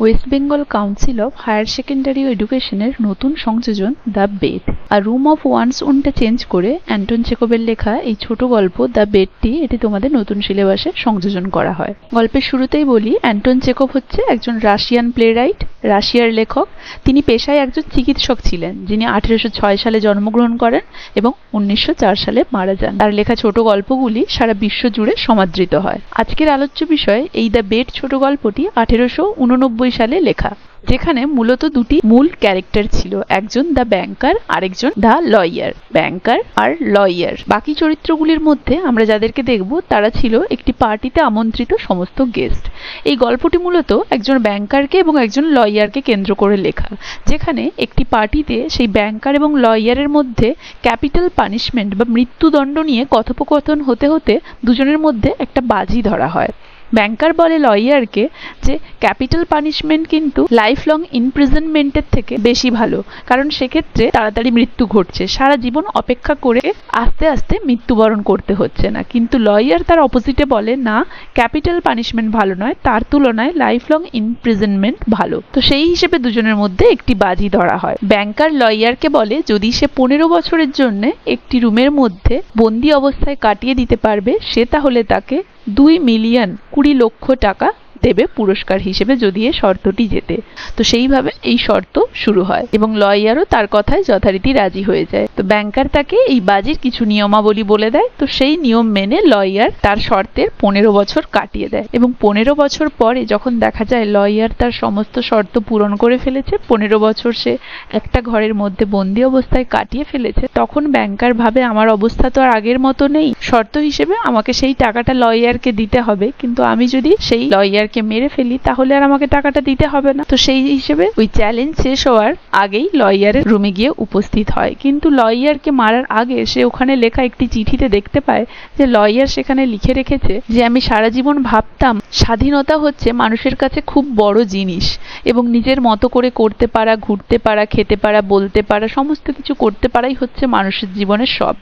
West Bengal Council of Higher Secondary এডুকেশনের নতুন সংযোজন দ্য বেড আর রুম অফ ওয়ান্স ওনটা চেঞ্জ করে অ্যান্টন চেকবের লেখা এই ছোট গল্প দ্য বেডটি এটি তোমাদের নতুন সিলেবাসে সংযোজন করা হয়। গল্পের শুরুতেই বলি, অ্যান্টন চেকব হচ্ছে একজন রাশিয়ান প্লেরাইট, রাশিয়ার লেখক। তিনি পেশায় একজন চিকিৎসক ছিলেন, যিনি 1806 সালে জন্মগ্রহণ করেন এবং 1904 সালে মারা যান। তার লেখা ছোট গল্পগুলি সারা বিশ্ব জুড়ে সমাদৃত হয়। আজকের আলোচ্য বিষয় এই দ্য বেড ছোট গল্পটি 1889 সালে লেখা, যেখানে মূলত দুটি মূল ক্যারেক্টার ছিল, একজন দ্য ব্যাংকার, আরেকজন দ্য লয়ার। ব্যাংকার আর লয়ার। বাকি চরিত্রগুলির মধ্যে আমরা যাদেরকে দেখব তারা ছিল একটি পার্টিতে আমন্ত্রিত সমস্ত গেস্ট। এই গল্পটি মূলত একজন ব্যাংকারকে এবং একজন লয়ারকে কেন্দ্র করে লেখা, যেখানে একটি পার্টিতে সেই ব্যাংকার এবং লয়ারের মধ্যে ক্যাপিটাল পানিশমেন্ট বা মৃত্যুদণ্ড নিয়ে কথোপকথন হতে হতে দুজনের মধ্যে একটা বাজি ধরা হয়। ব্যাংকার বলে লয়ারকে যে ক্যাপিটাল পানিশমেন্ট কিন্তু লাইফ লং ইমপ্রিজনমেন্টের থেকে বেশি ভালো, কারণ সেক্ষেত্রে তাড়াতাড়ি মৃত্যু ঘটছে, সারা জীবন অপেক্ষা করে আস্তে আস্তে মৃত্যুবরণ করতে হচ্ছে না। কিন্তু লয়ার তার অপোজিটে বলে না, ক্যাপিটাল পানিশমেন্ট ভালো নয়, তার তুলনায় লাইফ লং ইমপ্রিজনমেন্ট ভালো। তো সেই হিসেবে দুজনের মধ্যে একটি বাজি ধরা হয়। ব্যাংকার লয়ারকে বলে যদি সে 15 বছরের জন্য একটি রুমের মধ্যে বন্দি অবস্থায় কাটিয়ে দিতে পারবে, সে তাহলে তাকে 2,20,00,000 টাকা দেবে পুরস্কার হিসেবে, যদি এই শর্তটি জেতে। তো সেইভাবে এই শর্ত শুরু হয় এবং লয়ারও তার কথায় যথারীতি রাজি হয়ে যায়। তো ব্যাংকার তাকে এই বাজির কিছু নিয়মাবলী বলে দেয়। তো সেই নিয়ম মেনে লয়ার তার শর্তের 15 বছর কাটিয়ে দেয় এবং 15 বছর পরে যখন দেখা যায় লয়ার তার সমস্ত শর্ত পূরণ করে ফেলেছে, 15 বছর সে একটা ঘরের মধ্যে বন্দি অবস্থায় কাটিয়ে ফেলেছে, তখন ব্যাংকার ভাবে আমার অবস্থা তো আর আগের মতো নেই, শর্ত হিসেবে আমাকে সেই টাকাটা লয়ারকে দিতে হবে, কিন্তু আমি যদি সেই লয়ার মেরে ফেলি তাহলে আর আমাকে টাকাটা দিতে হবে না। তো সেই হিসেবে ওই চ্যালেঞ্জ শেষ হওয়ার আগেই লয়ারের রুমে গিয়ে উপস্থিত হয়। কিন্তু লয়ারকে মারার আগে সে ওখানে লেখা একটি চিঠিতে দেখতে পায় যে লয়ার সেখানে লিখে রেখেছে যে আমি সারা জীবন ভাবতাম স্বাধীনতা হচ্ছে মানুষের কাছে খুব বড় জিনিস এবং নিজের মতো করে করতে পারা, ঘুরতে পারা, খেতে পারা, বলতে পারা, সমস্ত কিছু করতে পারাই হচ্ছে মানুষের জীবনের সব।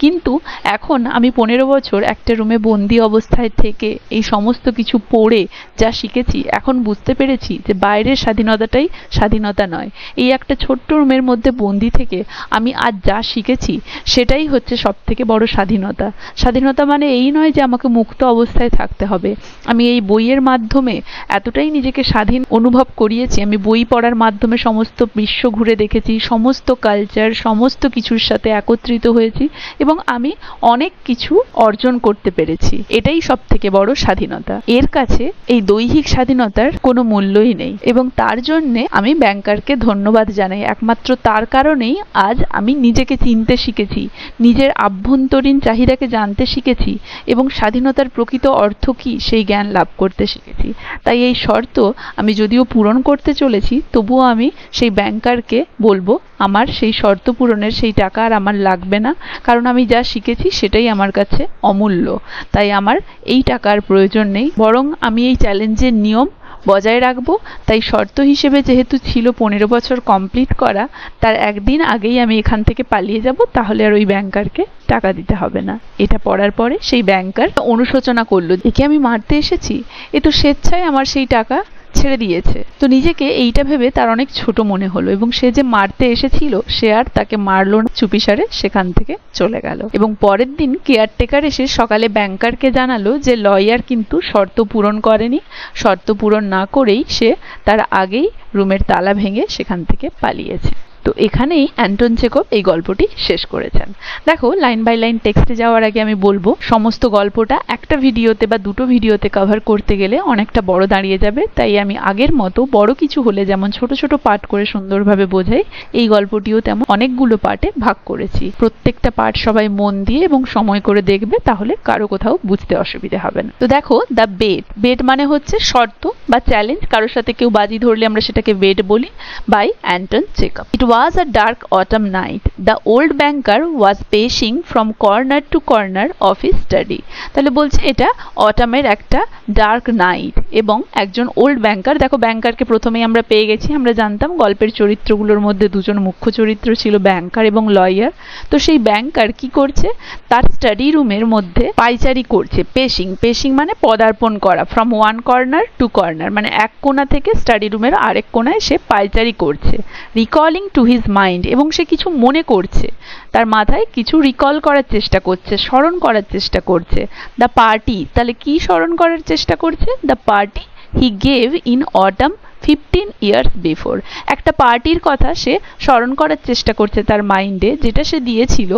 কিন্তু এখন আমি 15 বছর একটা রুমে বন্দি অবস্থায় থেকে এই সমস্ত কিছু পড়ে যা শিখেছি, এখন বুঝতে পেরেছি যে বাইরের স্বাধীনতাটাই স্বাধীনতা নয়, এই একটা ছোট্ট রুমের মধ্যে বন্দি থেকে আমি আজ যা শিখেছি সেটাই হচ্ছে সব থেকে বড় স্বাধীনতা। স্বাধীনতা মানে এই নয় যে আমাকে মুক্ত অবস্থায় থাকতে হবে। আমি এই বইয়ের মাধ্যমে এতটাই নিজেকে স্বাধীন অনুভব করিয়েছি, আমি বই পড়ার মাধ্যমে সমস্ত বিশ্ব ঘুরে দেখেছি, সমস্ত কালচার, সমস্ত কিছুর সাথে একত্রিত হয়েছি এবং আমি অনেক কিছু অর্জন করতে পেরেছি। এটাই সব থেকে বড় স্বাধীনতা। এর কাছে এই দৈহিক স্বাধীনতার কোনো মূল্যই নেই এবং তার জন্যে আমি ব্যাংকারকে ধন্যবাদ জানাই। একমাত্র তার কারণেই আজ আমি নিজেকে চিনতে শিখেছি, নিজের আভ্যন্তরীণ চাহিদাকে জানতে শিখেছি এবং স্বাধীনতার প্রকৃত অর্থ কী সেই জ্ঞান লাভ করতে শিখেছি। তাই এই শর্ত আমি যদিও পূরণ করতে চলেছি, তবুও আমি সেই ব্যাংকারকে বলবো আমার সেই শর্ত পূরণের সেই টাকা আর আমার লাগবে না, কারণ আমি যা শিখেছি সেটাই আমার কাছে অমূল্য। তাই আমার এই টাকার প্রয়োজন নেই, বরং আমি এই চ্যালেঞ্জের নিয়ম বজায় রাখবো। তাই শর্ত হিসেবে যেহেতু ছিল 15 বছর কমপ্লিট করা, তার একদিন আগেই আমি এখান থেকে পালিয়ে যাব, তাহলে আর ওই ব্যাংকারকে টাকা দিতে হবে না। এটা পড়ার পরে সেই ব্যাংকার অনুশোচনা করলো, একে আমি মারতে এসেছি, এ তো স্বেচ্ছায় আমার সেই টাকা ছেড়ে দিয়েছে। তো নিজেকে এইটা ভেবে তার অনেক ছোট মনে হলো এবং সে যে মারতে এসেছিল সে আর তাকে মারলো না, চুপিসারে সেখান থেকে চলে গেল। এবং পরের দিন কেয়ারটেকার এসে সকালে ব্যাংকারকে জানালো যে লয়ার কিন্তু শর্ত পূরণ করেনি, শর্ত পূরণ না করেই সে তার আগেই রুমের তালা ভেঙে সেখান থেকে পালিয়েছে। তো এখানেই অ্যান্টন চেকব এই গল্পটি শেষ করেছেন। দেখো, লাইন বাই লাইন টেক্সটে যাওয়ার আগে আমি বলবো সমস্ত গল্পটা একটা ভিডিওতে বা দুটো ভিডিওতে কভার করতে গেলে অনেকটা বড় দাঁড়িয়ে যাবে। তাই আমি আগের মতো বড় কিছু হলে যেমন ছোট ছোট পার্ট করে সুন্দরভাবে বোঝাই, এই গল্পটিও তেমন অনেকগুলো পার্টে ভাগ করেছি। প্রত্যেকটা পার্ট সবাই মন দিয়ে এবং সময় করে দেখবে, তাহলে কারো কোথাও বুঝতে অসুবিধা হবে না। তো দেখো, দ্য বেড, বেড মানে হচ্ছে শর্ত বা চ্যালেঞ্জ, কারোর সাথে কেউ বাজি ধরলে আমরা সেটাকে বেড বলি, by Anton Chekhov. It was a dark autumn night. The old banker was pacing from corner to corner of his study. তাহলে বলছে এটা অটামের একটা ডার্ক নাইট এবং একজন ওল্ড ব্যাংকার, দেখো ব্যাংকারকে প্রথমেই আমরা পেয়ে গেছি, আমরা জানতাম গল্পের চরিত্রগুলোর মধ্যে দুজন মুখ্য চরিত্র ছিল ব্যাংকার এবং লয়ার। তো সেই ব্যাংকার কি করছে, তার স্টাডি রুমের মধ্যে পাইচারি করছে, পেশিং মানে পদার্পণ করা, from one corner to corner মানে এক কোণা থেকে স্টাডি রুমের আরেক কোণায় সে পাইচারি করছে। রিকলিং টু হিজ মাইন্ড, এবং সে কিছু মনে করছে, তার মাথায় কিছু রিকল করার চেষ্টা করছে, স্মরণ করার চেষ্টা করছে। দ্য পার্টি, তাহলে কি স্মরণ করার চেষ্টা করছে, the party he gave in autumn 15 years before, একটা পার্টির কথা সে স্মরণ করার চেষ্টা করছে তার মাইন্ডে, যেটা সে দিয়েছিল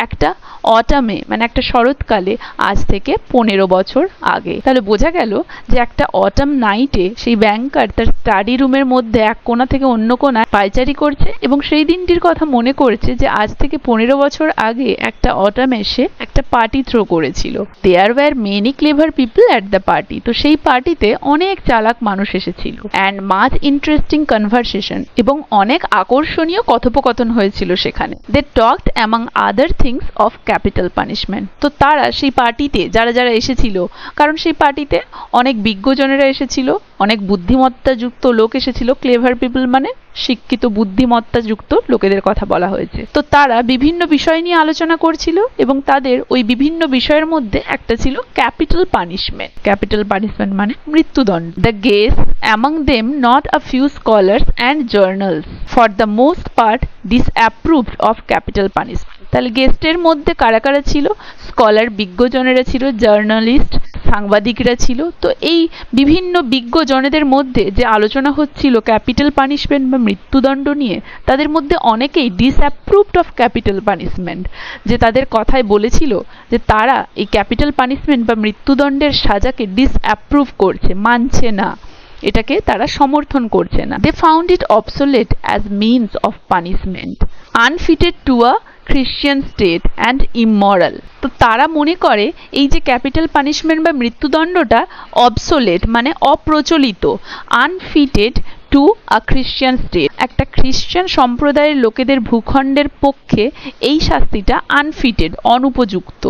একটা অটামে মানে একটা শরৎকালে আজ থেকে 15 বছর আগে। তাহলে বোঝা গেল যে একটা অটাম নাইটে সেই ব্যাংকার তার স্টাডি রুমের মধ্যে এক কোণা থেকে অন্য কোণায় পাইচারি করছে এবং সেই দিনটির কথা মনে করছে যে আজ থেকে 15 বছর আগে একটা অটামে সে একটা পার্টি থ্রো করেছিল। There were many clever people at the party, তো সেই পার্টিতে অনেক চালাক মানুষ এসেছিল। অ্যান্ড মাচ ইন্টারেস্টিং কনভারসেশন, এবং অনেক আকর্ষণীয় কথোপকথন হয়েছিল সেখানে। They talked among other things of capital punishment, তো তারা সেই পার্টিতে যারা যারা এসেছিল, কারণ সেই পার্টিতে অনেক বিজ্ঞজনেরা এসেছিল, অনেক বুদ্ধিমত্তাযুক্ত লোক এসেছিল, ক্লেভার পিপল মানে শিক্ষিত বুদ্ধিমত্তাযুক্ত লোকেদের কথা বলা হয়েছে। তো তারা বিভিন্ন বিষয় নিয়ে আলোচনা করছিল এবং তাদের ওই বিভিন্ন বিষয়ের মধ্যে একটা ছিল ক্যাপিটাল পানিশমেন্ট। ক্যাপিটাল পানিশমেন্ট মানে মৃত্যুদণ্ড। The guests among them not a few scholars and journals for the most part disapproved of capital punishment. তাহলে গেস্টের মধ্যে কারা কারা ছিল, স্কলার বিজ্ঞজনেরা ছিল, জার্নালিস্ট সাংবাদিকরা ছিল। তো এই বিভিন্ন বিজ্ঞজনেদের মধ্যে যে আলোচনা হচ্ছিল ক্যাপিটাল পানিশমেন্ট বা মৃত্যুদণ্ড নিয়ে, তাদের মধ্যে অনেকেই ডিসঅ্যাপ্রুভড অফ ক্যাপিটাল পানিশমেন্ট, যে তাদের কথায় বলেছিল যে তারা এই ক্যাপিটাল পানিশমেন্ট বা মৃত্যুদণ্ডের সাজাকে ডিসঅ্যাপ্রুভ করছে, মানছে না, এটাকে তারা সমর্থন করছে না। They found it obsolete as means of punishment, unfitted to a Christian state and immoral. তো তারা মনে করে এই যে ক্যাপিটাল পানিশমেন্ট বা মৃত্যুদণ্ডটা অবসোলেট মানে অপ্রচলিত, আনফিটেড টু আ খ্রিশ্চান স্টেট, একটা খ্রিশ্চান সম্প্রদায়ের লোকেদের ভূখণ্ডের পক্ষে এই শাস্তিটা আনফিটেড অনুপযুক্ত,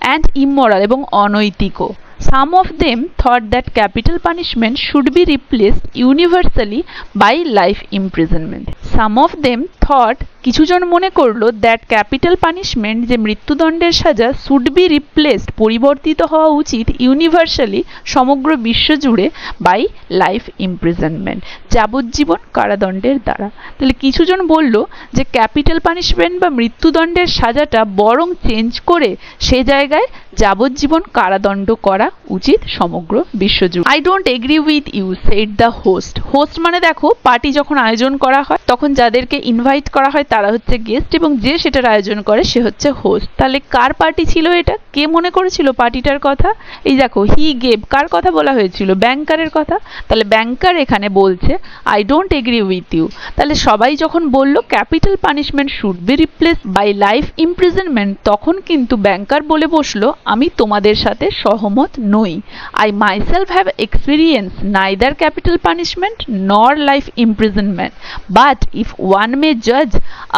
অ্যান্ড ইমমরাল এবং অনৈতিকও। Some of them thought that capital punishment should be replaced universally by life imprisonment. Some of them thought, কিছুজন মনে করলো, দ্যাট ক্যাপিটাল পানিশমেন্ট যে মৃত্যুদণ্ডের সাজা শুড বি রিপ্লেসড পরিবর্তিত হওয়া উচিত ইউনিভার্সালি সমগ্র বিশ্ব জুড়ে বাই লাইফ ইমপ্রিজনমেন্ট যাবজ্জীবন কারাদণ্ডের দ্বারা। তাহলে কিছুজন বলল যে ক্যাপিটাল পানিশমেন্ট বা মৃত্যুদণ্ডের সাজাটা বরং চেঞ্জ করে সে জায়গায় যাবজ্জীবন কারাদণ্ড করা উচিত সমগ্র বিশ্ব জুড়ে। I don't agree with you said the host. Host মানে দেখো পার্টি যখন আয়োজন করা হয় তখন যাদেরকে ইনভাইট করা হয় তারা হচ্ছে গেস্ট এবং যে সেটার আয়োজন করে সে হচ্ছে হোস্ট। তাহলে কার পার্টি ছিল এটা, কে মনে করেছিল পার্টিটার কথা? এই দেখো হি গেভ, কার কথা বলা হয়েছিল? ব্যাংকারের কথা। তাহলে ব্যাংকার এখানে বলছে I don't agree with you. তাহলে সবাই যখন বলল capital punishment should be replaced by life imprisonment, তখন কিন্তু ব্যাংকার বলে বসলো আমি তোমাদের সাথে সহমত নই। I myself have experience neither capital punishment nor life imprisonment, but if one may জাজ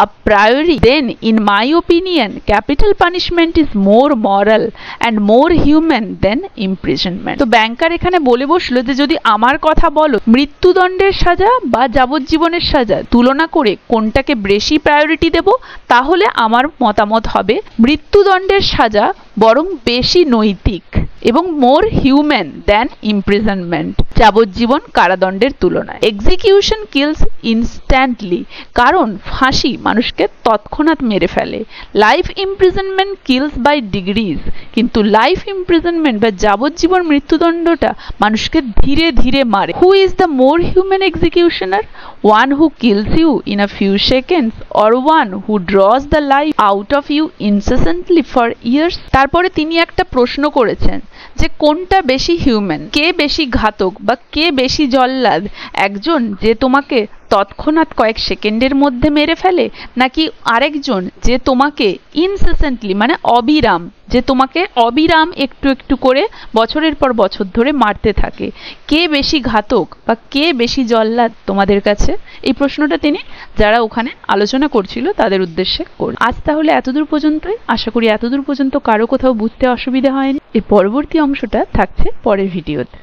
a priori, then in my opinion capital punishment is more moral and more human than imprisonment. তো ব্যাংকার এখানে বলে বসলো যে যদি আমার কথা বলো মৃত্যুদণ্ডের সাজা বা যাবজ্জীবনের সাজা তুলনা করে কোনটাকে বেশি প্রায়োরিটি দেব, তাহলে আমার মতামত হবে মৃত্যুদণ্ডের সাজা বরং বেশি নৈতিক এবং মোর হিউম্যান দ্যান ইমপ্রিজনমেন্ট যাবজ্জীবন কারাদণ্ডের তুলনায়। এক্সিকিউশন কিলস ইনস্ট্যান্টলি, কারণ ফাঁসি মানুষকে তৎক্ষণাৎ মেরে ফেলে। Life imprisonment kills by degrees, কিন্তু লাইফ ইমপ্রিজনমেন্ট বা যাবজ্জীবন মৃত্যুদণ্ডটা মানুষকে ধীরে ধীরে মারে। Who is the more human executioner? One who kills you in a few seconds or one who draws the life out of you incessantly for years? তারপরে তিনি একটা প্রশ্ন করেছেন যে কোনটা বেশি হিউম্যান, কে বেশি ঘাতক বা কে বেশি জল্লাদ, একজন যে তোমাকে তৎক্ষণাৎ কয়েক সেকেন্ডের মধ্যে মেরে ফেলে, নাকি আরেকজন যে তোমাকে ইনসেসেন্টলি মানে অবিরাম যে তোমাকে অবিরাম একটু একটু করে বছরের পর বছর ধরে মারতে থাকে। কে বেশি ঘাতক বা কে বেশি জল্লাদ তোমাদের কাছে? এই প্রশ্নটা তিনি যারা ওখানে আলোচনা করছিল তাদের উদ্দেশ্যে কর। আজ তাহলে এতদূর পর্যন্তই। আশা করি এতদূর পর্যন্ত কারো কোথাও বুঝতে অসুবিধা হয়নি। এর পরবর্তী অংশটা থাকছে পরের ভিডিওতে।